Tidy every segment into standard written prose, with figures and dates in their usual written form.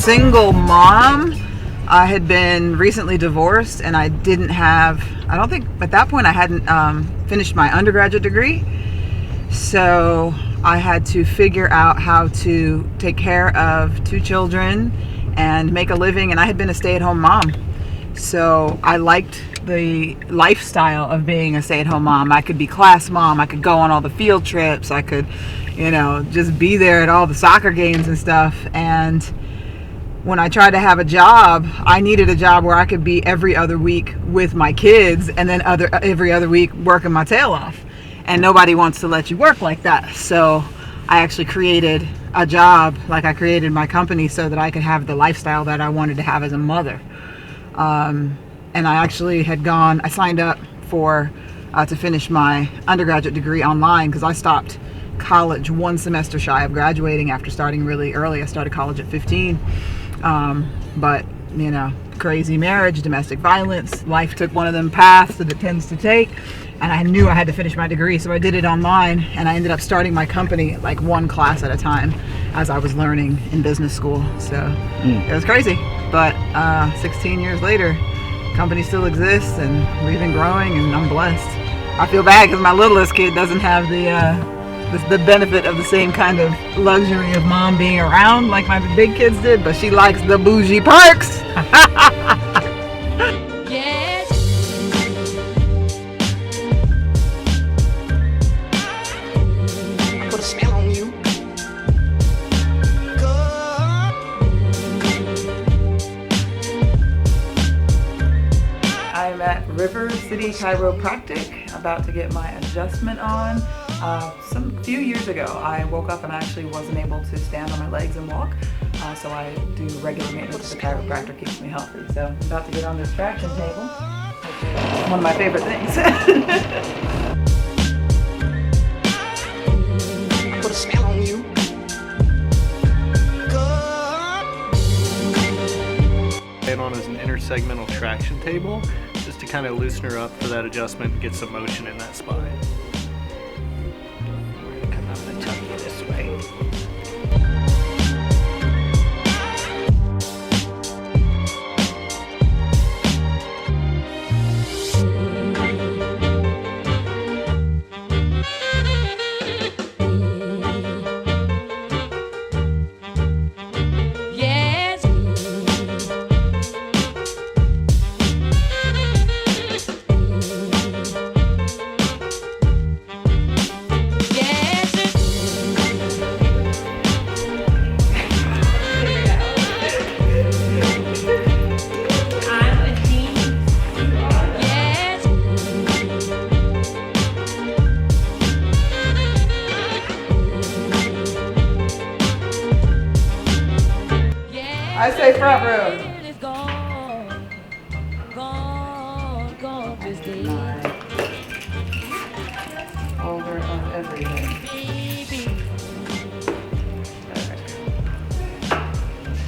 Single mom. I had been recently divorced, and I don't think at that point I hadn't finished my undergraduate degree, so I had to figure out how to take care of two children and make a living, and I had been a stay-at-home mom, so I liked the lifestyle of being a stay-at-home mom. I could be class mom, I could go on all the field trips, I could just be there at all the soccer games and stuff. And when I tried to have a job, I needed a job where I could be every other week with my kids, and then every other week working my tail off. And nobody wants to let you work like that. So I actually created a job, like I created my company, so that I could have the lifestyle that I wanted to have as a mother. And I actually I signed up to finish my undergraduate degree online, because I stopped college one semester shy of graduating after starting really early. I started college at 15. But crazy marriage, domestic violence, life took one of them paths that it tends to take, and I knew I had to finish my degree, so I did it online, and I ended up starting my company like one class at a time as I was learning in business school. So It was crazy, but 16 years later, the company still exists, and we've been growing, and I'm blessed. I feel bad because my littlest kid doesn't have the benefit of the same kind of luxury of mom being around like my big kids did, but she likes the bougie perks. Yes. Put a spell on you. I'm at River City Chiropractic, about to get my adjustment on. Some few years ago, I woke up and I actually wasn't able to stand on my legs and walk, so I do regular maintenance. The chiropractor keeps me healthy. So I'm about to get on this traction table, which is one of my favorite things. Put a spell on you. And on as an intersegmental traction table, just to kind of loosen her up for that adjustment and get some motion in that spine. This way. Yes. I say front room. It's gone, gone, gone this day. Holder of everything. Baby.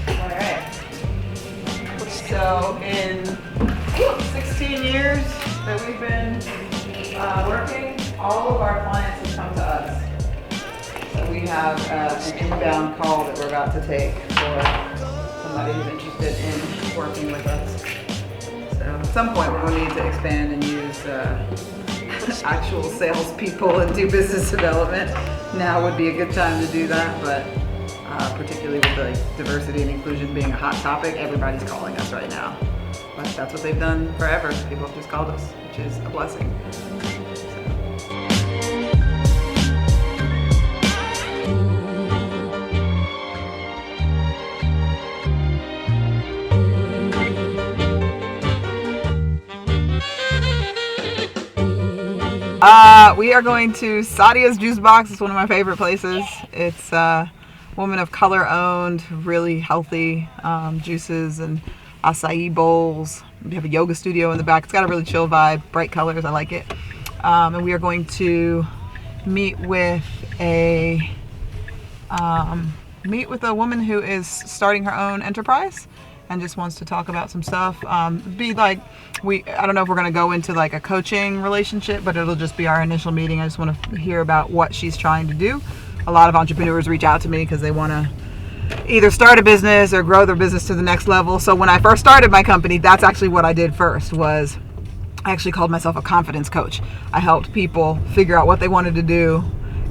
Alright. So in 16 years that we've been working, all of our clients have come to us. So we have an inbound call that we're about to take for somebody who's interested in working with us. So at some point we're going to need to expand and use actual salespeople and do business development. Now would be a good time to do that, but particularly with like diversity and inclusion being a hot topic, everybody's calling us right now. But that's what they've done forever. People have just called us, which is a blessing. We are going to Sadia's Juice Box. It's one of my favorite places. It's woman of color owned, really healthy juices and acai bowls. We have a yoga studio in the back. It's got a really chill vibe, bright colors. I like it. And we are going to meet with a woman who is starting her own enterprise and just wants to talk about some stuff. I don't know if we're going to go into like a coaching relationship, but it'll just be our initial meeting. I just want to hear about what she's trying to do. A lot of entrepreneurs reach out to me because they want to either start a business or grow their business to the next level. So when I first started my company, that's actually what I did first. Was I actually called myself a confidence coach. I helped people figure out what they wanted to do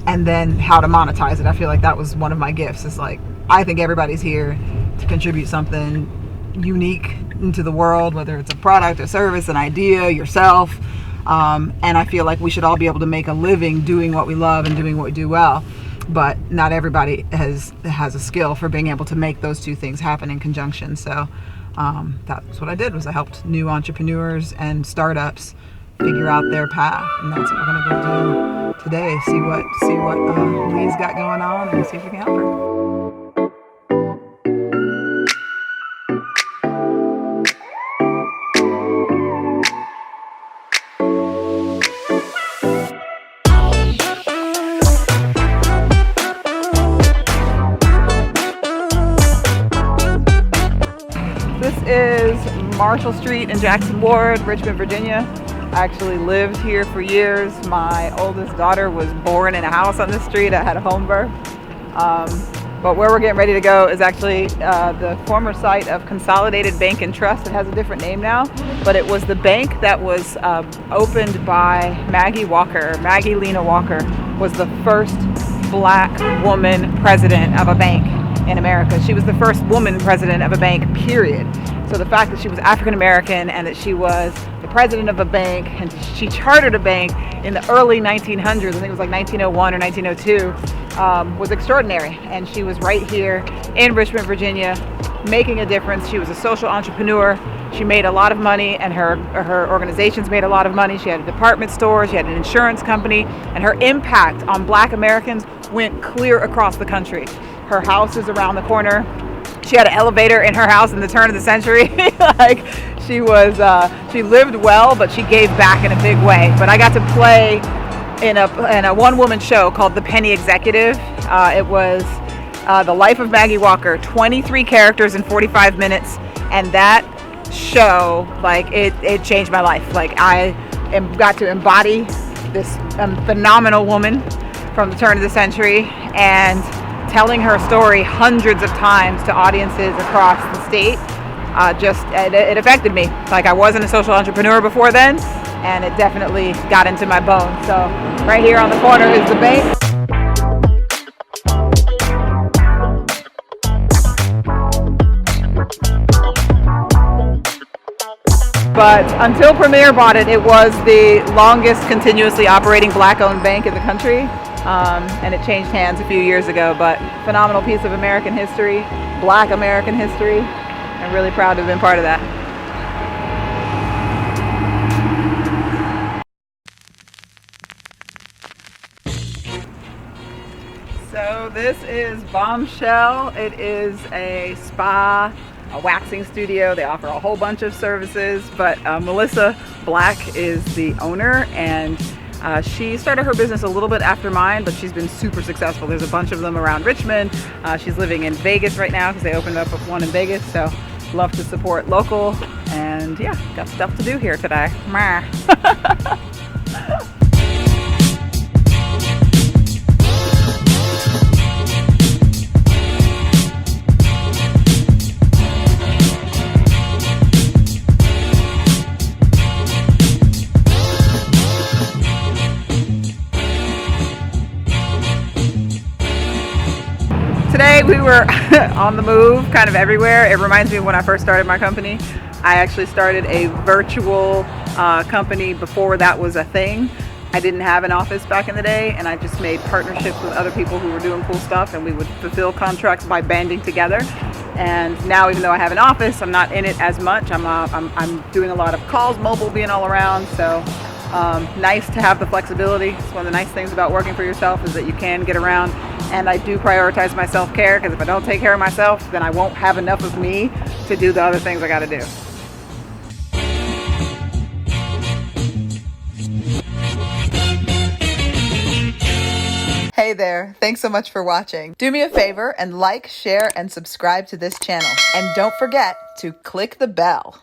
and then how to monetize it. I feel like that was one of my gifts. It's like, I think everybody's here to contribute something unique into the world, whether it's a product, a service, an idea, yourself. And I feel like we should all be able to make a living doing what we love and doing what we do well. But not everybody has a skill for being able to make those two things happen in conjunction. So that's what I did. Was I helped new entrepreneurs and startups figure out their path, and that's what we're going to go do today. See what Lee's got going on, and see if we can help her. This is Marshall Street in Jackson Ward, Richmond, Virginia. I actually lived here for years. My oldest daughter was born in a house on this street. I had a home birth. But where we're getting ready to go is actually the former site of Consolidated Bank and Trust. It has a different name now, but it was the bank that was opened by Maggie Walker. Maggie Lena Walker was the first Black woman president of a bank in America. She was the first woman president of a bank, period. So the fact that she was African American and that she was the president of a bank and she chartered a bank in the early 1900s, I think it was like 1901 or 1902, was extraordinary. And she was right here in Richmond, Virginia, making a difference. She was a social entrepreneur. She made a lot of money, and her organizations made a lot of money. She had a department store, she had an insurance company, and her impact on Black Americans went clear across the country. Her house is around the corner. She had an elevator in her house in the turn of the century. Like she lived well, but she gave back in a big way. But I got to play in a one-woman show called The Penny Executive. It was the life of Maggie Walker, 23 characters in 45 minutes, and that show, like it changed my life. Like I got to embody this phenomenal woman from the turn of the century and telling her story hundreds of times to audiences across the state. It affected me. Like I wasn't a social entrepreneur before then, and it definitely got into my bones. So right here on the corner is the bank. But until Premier bought it, it was the longest continuously operating Black-owned bank in the country. And it changed hands a few years ago, but phenomenal piece of American history, Black American history. I'm really proud to have been part of that. So this is Bombshell. It is a spa, a waxing studio. They offer a whole bunch of services, but Melissa Black is the owner, and she started her business a little bit after mine, but she's been super successful. There's a bunch of them around Richmond. She's living in Vegas right now because they opened up one in Vegas. So love to support local, and yeah, got stuff to do here today. Today we were on the move, kind of everywhere. It reminds me of when I first started my company. I actually started a virtual company before that was a thing. I didn't have an office back in the day, and I just made partnerships with other people who were doing cool stuff, and we would fulfill contracts by banding together. And now, even though I have an office, I'm not in it as much. I'm doing a lot of calls, mobile, being all around. So nice to have the flexibility. It's one of the nice things about working for yourself is that you can get around. And I do prioritize my self-care, because if I don't take care of myself, then I won't have enough of me to do the other things I got to do. Hey there, thanks so much for watching. Do me a favor and like, share, and subscribe to this channel. And don't forget to click the bell.